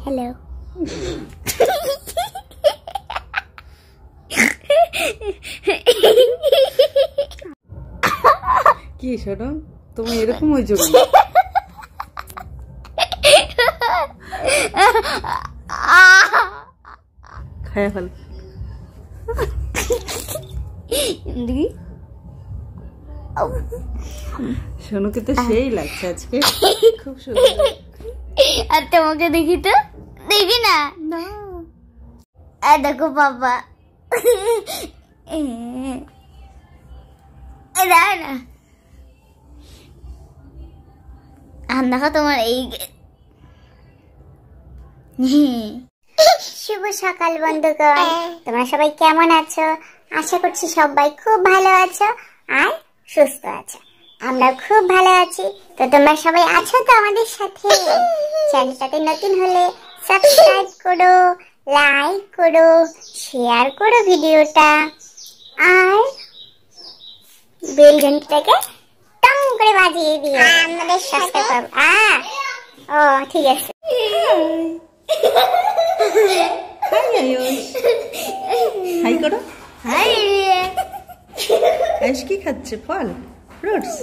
Hello. কি শোনো, তুমি এরকম হয়েছো কেন? খায় ফেল। সোনুকে তো সেই লাগছে আজকে, খুব সুন্দর। আর তোমাকে দেখি তো, দেখি না। দেখো বাবা, না আর দেখো তোমার এই। শুভ সকাল বন্ধুগণ, তোমরা সবাই কেমন আছো? আশা করছি সবাই খুব ভালো আছো আর সুস্থ আছো। আমরা খুব ভালো আছি। তো তোমরা সবাই আছো তো আমাদের সাথে? চ্যানেলটাতে নতুন হলে সাবস্ক্রাইব করো, লাইক করো, শেয়ার করো ভিডিওটা, আর বেল ঘন্টাটাকে টং করে বাজিয়ে দিও আমাদের সাথে। ও ঠিক আছে। হাই করো। হাই। আয়ুষ কি খাচ্ছে? ফল, ফ্রুটস।